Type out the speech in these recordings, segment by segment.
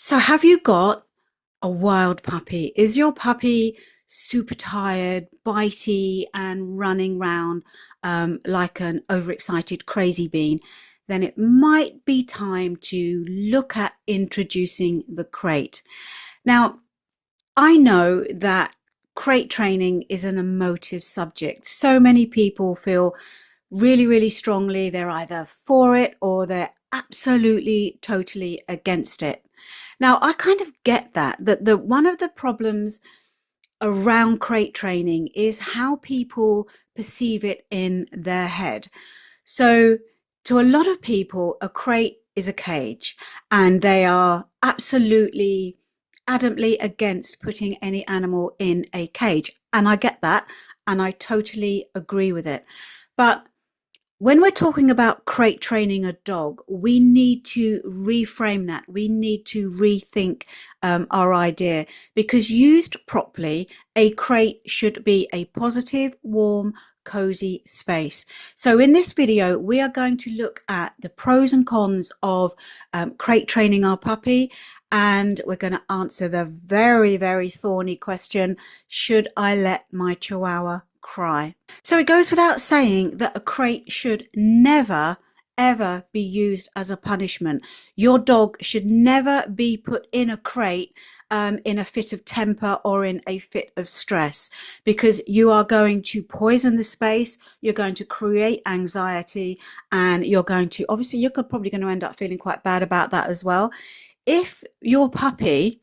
So have you got a wild puppy? Is your puppy super tired, bitey, and running round like an overexcited crazy bean? Then it might be time to look at introducing the crate. Now, I know that crate training is an emotive subject. So many people feel really, really strongly they're either for it or they're absolutely, totally against it. Now, I kind of get that the one of the problems around crate training is how people perceive it in their head. So, to a lot of people, a crate is a cage, and they are absolutely adamantly against putting any animal in a cage. And I get that, and I totally agree with it. But when we're talking about crate training a dog, we need to reframe that. We need to rethink our idea, because used properly, a crate should be a positive, warm, cozy space. So in this video, we are going to look at the pros and cons of crate training our puppy. And we're going to answer the very, very thorny question, should I let my Chihuahua cry? So it goes without saying that a crate should never, ever be used as a punishment. Your dog should never be put in a crate in a fit of temper or in a fit of stress, because you are going to poison the space, you're going to create anxiety, and you're going to, obviously, you're probably going to end up feeling quite bad about that as well. If your puppy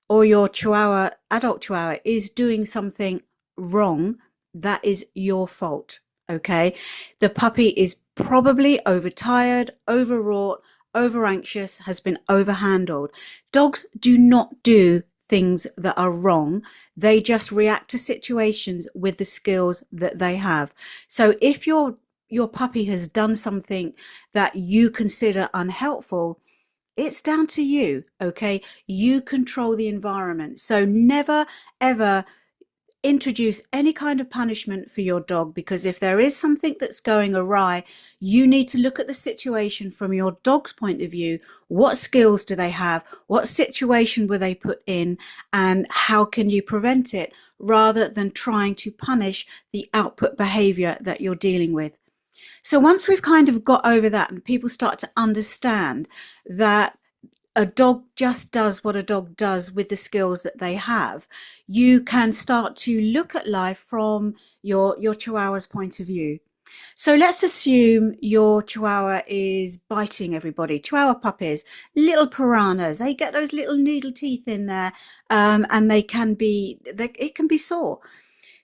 or your Chihuahua, adult Chihuahua, is doing something wrong, that is your fault. Okay. The puppy is probably overtired, overwrought, over anxious, has been overhandled. Dogs do not do things that are wrong. They just react to situations with the skills that they have. So if your puppy has done something that you consider unhelpful, it's down to you. Okay. You control the environment. So never, ever introduce any kind of punishment for your dog, because if there is something that's going awry, you need to look at the situation from your dog's point of view. What skills do they have? What situation were they put in? And how can you prevent it, rather than trying to punish the output behavior that you're dealing with? So once we've kind of got over that and people start to understand that a dog just does what a dog does with the skills that they have, you can start to look at life from your Chihuahua's point of view. So let's assume your Chihuahua is biting everybody. Chihuahua puppies, little piranhas, they get those little noodle teeth in there, and it can be sore.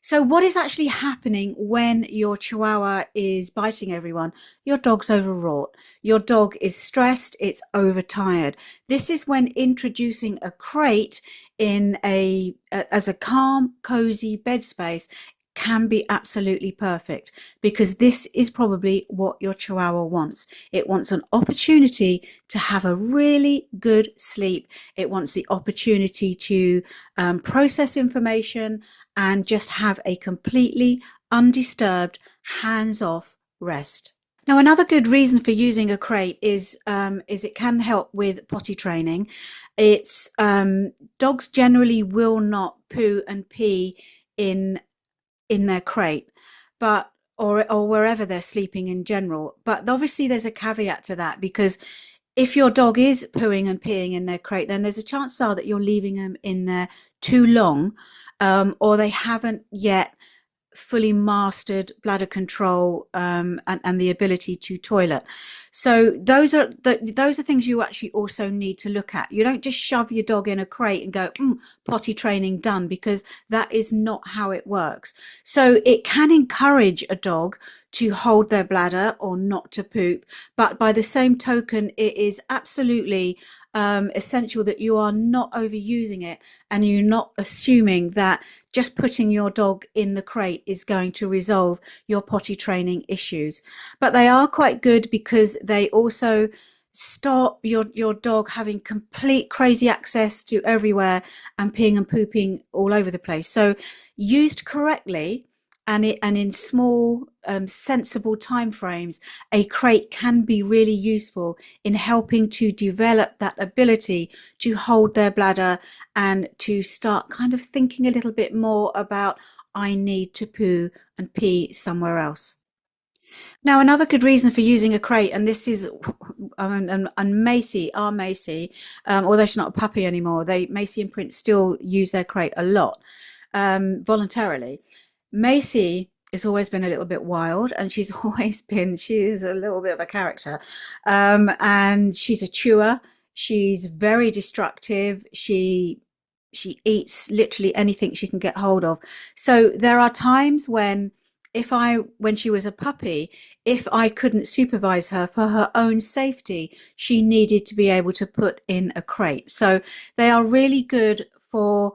So what is actually happening when your Chihuahua is biting everyone? Your dog's overwrought. Your dog is stressed. It's overtired. This is when introducing a crate in as a calm, cozy bed space can be absolutely perfect, because this is probably what your Chihuahua wants. It wants an opportunity to have a really good sleep. It wants the opportunity to process information and just have a completely undisturbed, hands-off rest. Now, another good reason for using a crate is it can help with potty training. It's dogs generally will not poo and pee in their crate, but or wherever they're sleeping in general. But obviously there's a caveat to that, because if your dog is pooing and peeing in their crate, then there's a chance that you're leaving them in there too long, or they haven't yet fully mastered bladder control, and the ability to toilet. So those are things you actually also need to look at. You don't just shove your dog in a crate and go, potty training done, because that is not how it works. So it can encourage a dog to hold their bladder or not to poop, but by the same token, it is absolutely essential that you are not overusing it, and you're not assuming that just putting your dog in the crate is going to resolve your potty training issues. But they are quite good, because they also stop your dog having complete crazy access to everywhere and peeing and pooping all over the place. So used correctly, and in small, sensible timeframes, a crate can be really useful in helping to develop that ability to hold their bladder and to start kind of thinking a little bit more about, I need to poo and pee somewhere else. Now, another good reason for using a crate, and this is, and Macy, our Macy, although she's not a puppy anymore, Macy and Prince still use their crate a lot, voluntarily. Macy has always been a little bit wild, and she is a little bit of a character, and she's a chewer. She's very destructive. She eats literally anything she can get hold of. So there are times when, when she was a puppy, if I couldn't supervise her for her own safety, she needed to be able to put in a crate. So they are really good for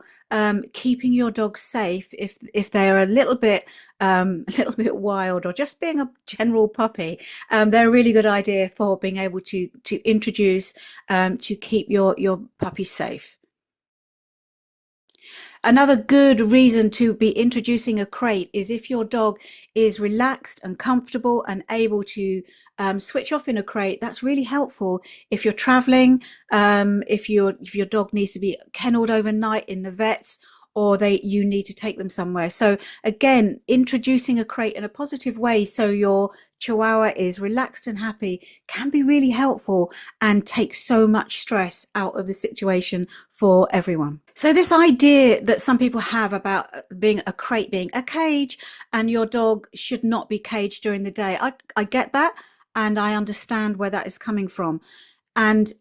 keeping your dog safe if they are a little bit wild or just being a general puppy. They're a really good idea for being able to introduce to keep your puppy safe. Another good reason to be introducing a crate is if your dog is relaxed and comfortable and able to switch off in a crate. That's really helpful if you're traveling, if your dog needs to be kennelled overnight in the vets, or you need to take them somewhere. So again, introducing a crate in a positive way so your Chihuahua is relaxed and happy can be really helpful and take so much stress out of the situation for everyone. So this idea that some people have about being a crate being a cage and your dog should not be caged during the day, I get that, and I understand where that is coming from. And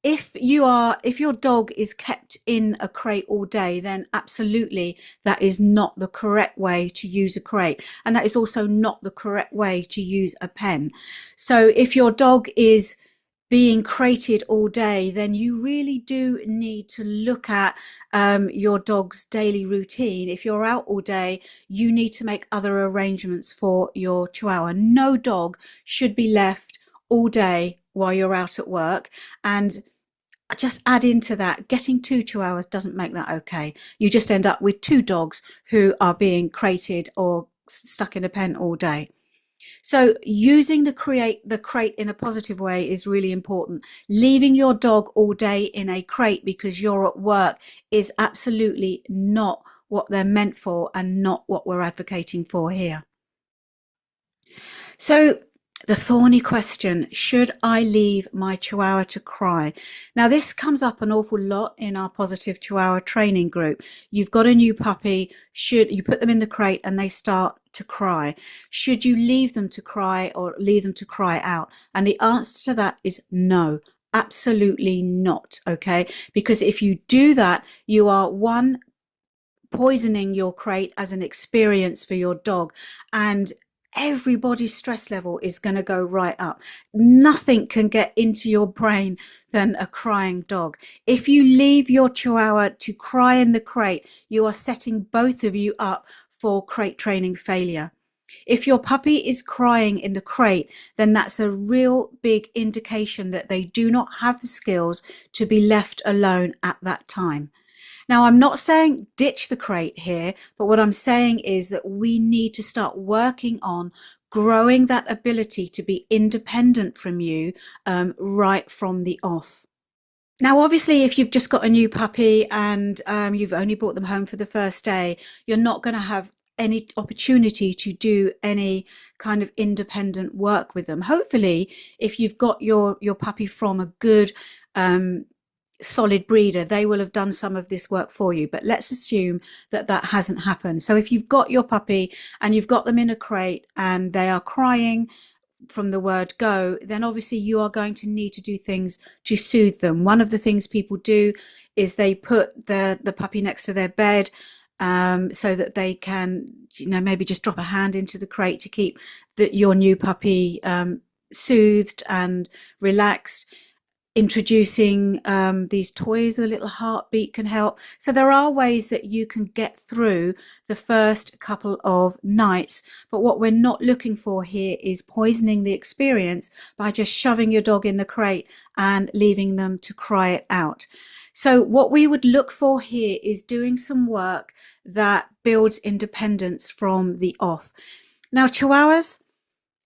if your dog is kept in a crate all day, then absolutely that is not the correct way to use a crate, and that is also not the correct way to use a pen. So if your dog is being crated all day, then you really do need to look at your dog's daily routine. If you're out all day, you need to make other arrangements for your Chihuahua. No dog should be left all day while you're out at work. And just add into that, getting 2 Chihuahuas doesn't make that okay. You just end up with 2 dogs who are being crated or stuck in a pen all day. So using the crate in a positive way is really important. Leaving your dog all day in a crate because you're at work is absolutely not what they're meant for and not what we're advocating for here. So the thorny question, should I leave my Chihuahua to cry? Now, this comes up an awful lot in our Positive Chihuahua training group. You've got a new puppy, should you put them in the crate and they start to cry? Should you leave them to cry or leave them to cry out? And the answer to that is no. Absolutely not. Okay, because if you do that, you are poisoning your crate as an experience for your dog, and everybody's stress level is going to go right up. Nothing can get into your brain than a crying dog. If you leave your Chihuahua to cry in the crate, you are setting both of you up for crate training failure. If your puppy is crying in the crate, then that's a real big indication that they do not have the skills to be left alone at that time. Now, I'm not saying ditch the crate here, but what I'm saying is that we need to start working on growing that ability to be independent from you right from the off. Now, obviously, if you've just got a new puppy and you've only brought them home for the first day, you're not going to have any opportunity to do any kind of independent work with them. Hopefully, if you've got your puppy from a good solid breeder, they will have done some of this work for you, but let's assume that that hasn't happened. So if you've got your puppy and you've got them in a crate and they are crying from the word go, then obviously you are going to need to do things to soothe them. One of the things people do is they put the puppy next to their bed so that they can, maybe just drop a hand into the crate to keep your new puppy soothed and relaxed. Introducing these toys with a little heartbeat can help. So there are ways that you can get through the first couple of nights, but what we're not looking for here is poisoning the experience by just shoving your dog in the crate and leaving them to cry it out. So what we would look for here is doing some work that builds independence from the off. Now, Chihuahuas,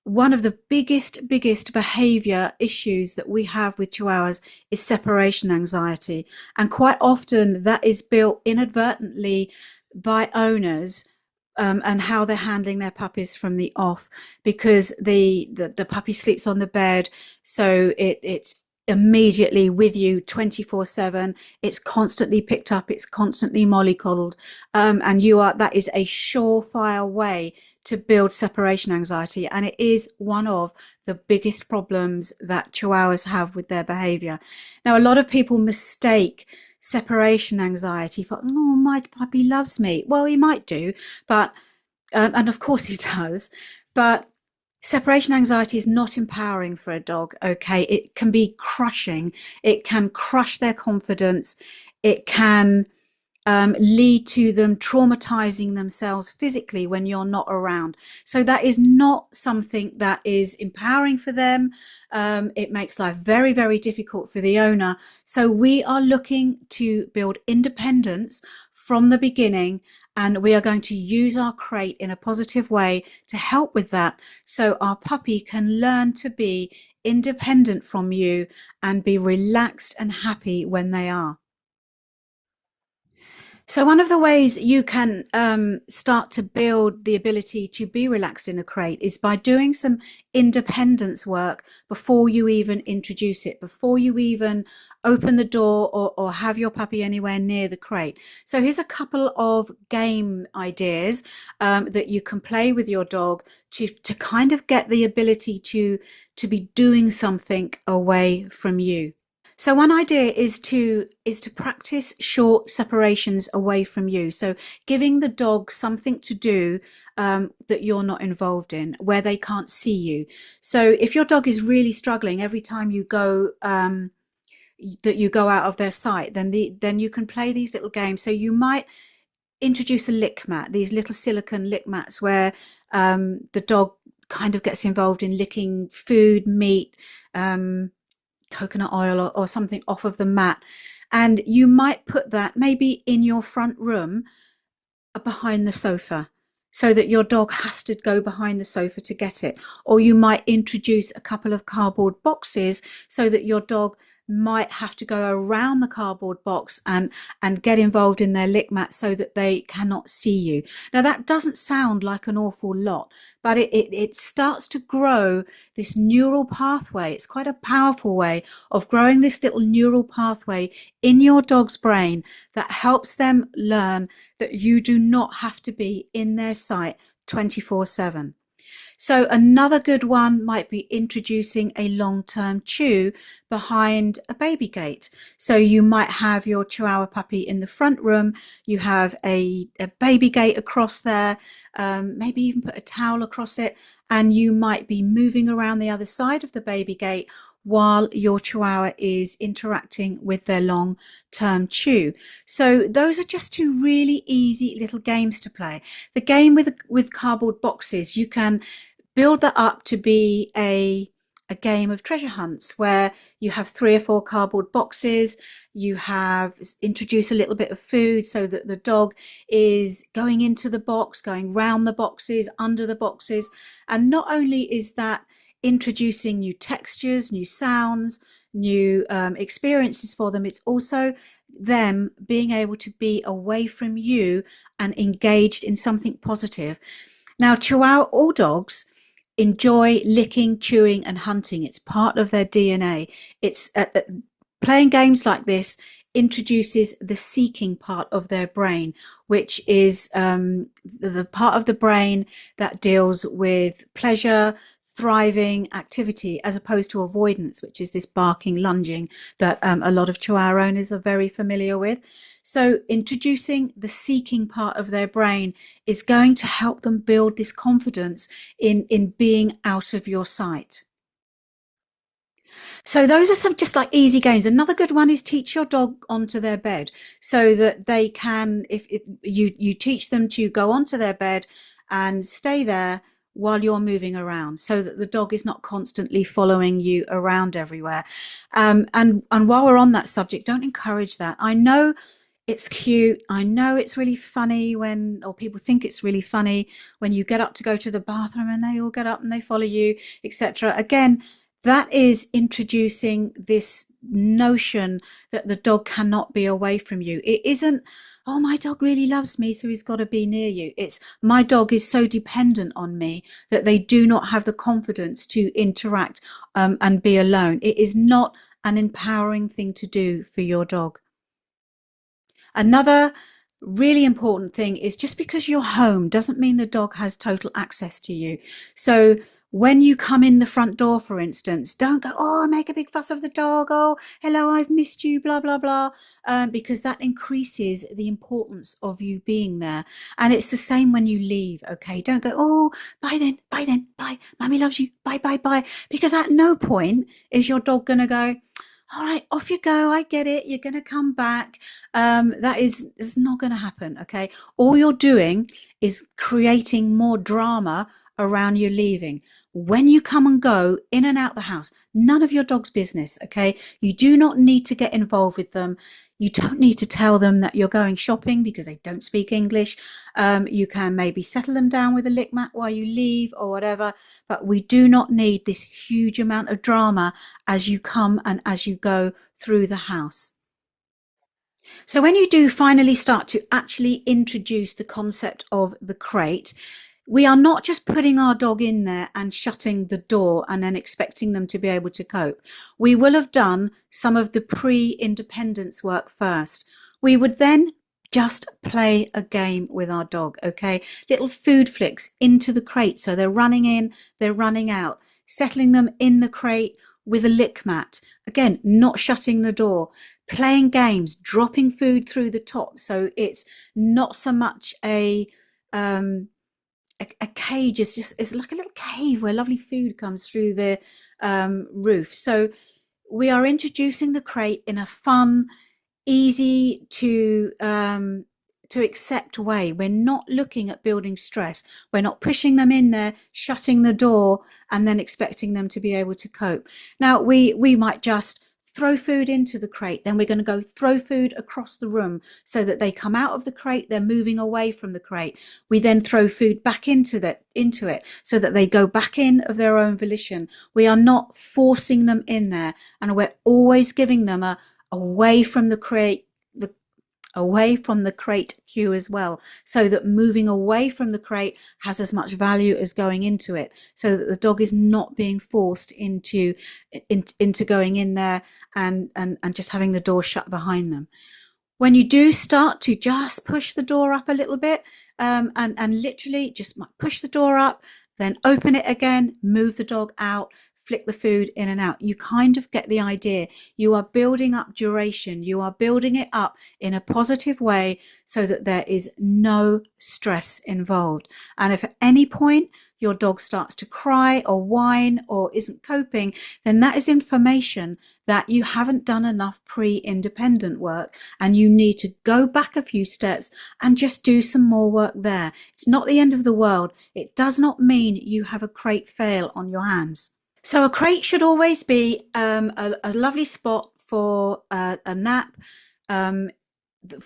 one of the biggest behavior issues that we have with Chihuahuas is separation anxiety. And quite often that is built inadvertently by owners, and how they're handling their puppies from the off, because the puppy sleeps on the bed, so it's immediately with you 24/7. It's constantly picked up, it's constantly mollycoddled, and that is a surefire way to build separation anxiety, and it is one of the biggest problems that Chihuahuas have with their behavior. Now, a lot of people mistake separation anxiety for, oh, my puppy loves me. Well, he might do, but and of course he does, but separation anxiety is not empowering for a dog. Okay, it can be crushing. It can crush their confidence. It can lead to them traumatizing themselves physically when you're not around. So that is not something that is empowering for them. It makes life very difficult for the owner. So we are looking to build independence from the beginning, and we are going to use our crate in a positive way to help with that, so our puppy can learn to be independent from you and be relaxed and happy when they are. So one of the ways you can start to build the ability to be relaxed in a crate is by doing some independence work before you even introduce it, before you even open the door or have your puppy anywhere near the crate. So here's a couple of game ideas that you can play with your dog to kind of get the ability to be doing something away from you. So one idea is to practice short separations away from you. So giving the dog something to do that you're not involved in, where they can't see you. So if your dog is really struggling every time you go that you go out of their sight, then you can play these little games. So you might introduce a lick mat, these little silicone lick mats where the dog kind of gets involved in licking food, meat, coconut oil or something off of the mat. And you might put that maybe in your front room behind the sofa, so that your dog has to go behind the sofa to get it. Or you might introduce a couple of cardboard boxes so that your dog might have to go around the cardboard box and get involved in their lick mat so that they cannot see you. Now that doesn't sound like an awful lot, but it starts to grow this neural pathway. It's quite a powerful way of growing this little neural pathway in your dog's brain that helps them learn that you do not have to be in their sight 24/7. So another good one might be introducing a long-term chew behind a baby gate. So you might have your Chihuahua puppy in the front room, you have a baby gate across there, maybe even put a towel across it, and you might be moving around the other side of the baby gate while your Chihuahua is interacting with their long-term chew. So those are just two really easy little games to play. The game with cardboard boxes, you can build that up to be a game of treasure hunts where you have 3 or 4 cardboard boxes. You have introduce a little bit of food so that the dog is going into the box, going round the boxes, under the boxes. And not only is that introducing new textures, new sounds, new experiences for them, it's also them being able to be away from you and engaged in something positive. Now, Chihuahua, all dogs enjoy licking, chewing, and hunting. It's part of their DNA. It's playing games like this introduces the seeking part of their brain, which is the part of the brain that deals with pleasure, thriving, activity, as opposed to avoidance, which is this barking, lunging that a lot of Chihuahua owners are very familiar with. So introducing the seeking part of their brain is going to help them build this confidence in being out of your sight. So those are some just like easy games. Another good one is teach your dog onto their bed so that they can, if you teach them to go onto their bed and stay there while you're moving around, so that the dog is not constantly following you around everywhere. And while we're on that subject, don't encourage that. I know it's cute. I know it's really funny when, or people think it's really funny when you get up to go to the bathroom and they all get up and they follow you, etc. Again, that is introducing this notion that the dog cannot be away from you. It isn't, oh, my dog really loves me, so he's got to be near you. It's, my dog is so dependent on me that they do not have the confidence to interact and be alone. It is not an empowering thing to do for your dog. Another really important thing is, just because you're home doesn't mean the dog has total access to you. So when you come in the front door, for instance, don't go, oh, make a big fuss of the dog. Oh, hello, I've missed you, blah, blah, blah, because that increases the importance of you being there. And it's the same when you leave, okay? Don't go, oh, bye then, bye. Mummy loves you, bye, bye, bye. Because at no point is your dog going to go, all right, off you go. I get it. You're going to come back. That is not going to happen. Okay. All you're doing is creating more drama around you leaving. When you come and go in and out the house, none of your dog's business. Okay. You do not need to get involved with them. You don't need to tell them that you're going shopping because they don't speak English. You can maybe settle them down with a lick mat while you leave or whatever, but we do not need this huge amount of drama as you come and as you go through the house. So when you do finally start to actually introduce the concept of the crate, we are not just putting our dog in there and shutting the door and then expecting them to be able to cope. We will have done some of the pre-independence work first. We would then just play a game with our dog, okay? Little food flicks into the crate. So they're running in, they're running out, settling them in the crate with a lick mat. Again, not shutting the door, playing games, dropping food through the top. So it's not so much a cage, is just, it's like a little cave where lovely food comes through the roof. So we are introducing the crate in a fun, easy to accept way. We're not looking at building stress. We're not pushing them in there, shutting the door, and then expecting them to be able to cope. Now we might just throw food into the crate, then we're going to go throw food across the room so that they come out of the crate, they're moving away from the crate. We then throw food back into it so that they go back in of their own volition. We are not forcing them in there, and we're always giving them a away from the crate, away from the crate cue as well, so that moving away from the crate has as much value as going into it, so that the dog is not being forced into going in there and just having the door shut behind them. When you do start to just push the door up a little bit, and literally just push the door up, then open it again, move the dog out, flick the food in and out. You kind of get the idea. You are building up duration. You are building it up in a positive way so that there is no stress involved. And if at any point your dog starts to cry or whine or isn't coping, then that is information that you haven't done enough pre-independent work, and you need to go back a few steps and just do some more work there. It's not the end of the world. It does not mean you have a crate fail on your hands. So a crate should always be a lovely spot for a nap.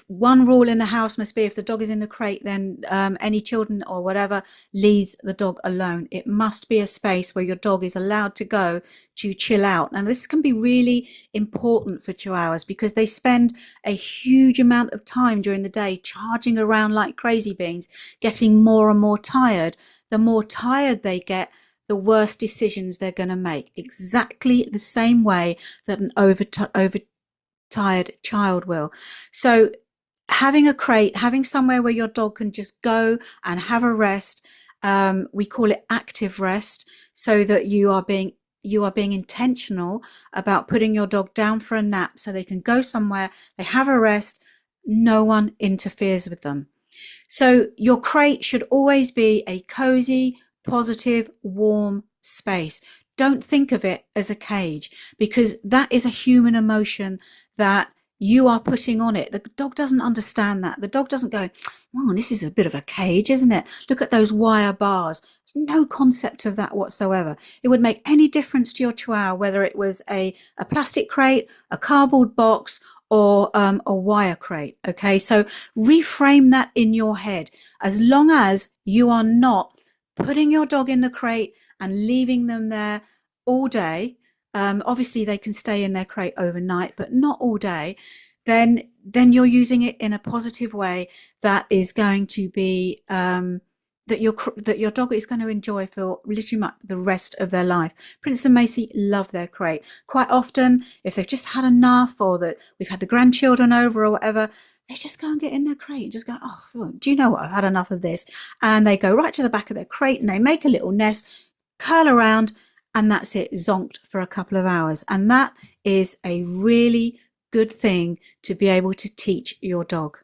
One rule in the house must be, if the dog is in the crate, then any children or whatever leaves the dog alone. It must be a space where your dog is allowed to go to chill out. And this can be really important for Chihuahuas because they spend a huge amount of time during the day charging around like crazy beans, getting more and more tired. The more tired they get, the worse decisions they're going to make. Exactly the same way that an overtired child will. So having a crate, having somewhere where your dog can just go and have a rest, we call it active rest, so that you are being intentional about putting your dog down for a nap so they can go somewhere, they have a rest, no one interferes with them. So your crate should always be a cozy, positive, warm space. Don't think of it as a cage, because that is a human emotion that you are putting on it. The dog doesn't understand that. The dog doesn't go, oh, this is a bit of a cage, isn't it? Look at those wire bars. no concept of that whatsoever. It would make any difference to your Chihuahua whether it was a plastic crate, a cardboard box, or a wire crate. Okay, so reframe that in your head. As long as you are not putting your dog in the crate and leaving them there all day, obviously they can stay in their crate overnight, but not all day. Then you're using it in a positive way that is going to be that your dog is going to enjoy for literally the rest of their life. Prince and Macy love their crate. Quite often, if they've just had enough, or that we've had the grandchildren over or whatever, they just go and get in their crate and just go, oh, do you know what? I've had enough of this. And they go right to the back of their crate and they make a little nest, curl around, and that's it, zonked for a couple of hours. And that is a really good thing to be able to teach your dog.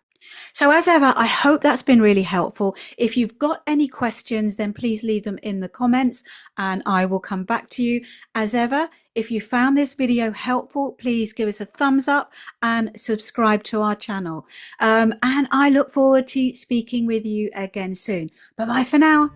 So as ever, I hope that's been really helpful. If you've got any questions, then please leave them in the comments and I will come back to you. As ever, if you found this video helpful, please give us a thumbs up and subscribe to our channel. And I look forward to speaking with you again soon. Bye bye for now.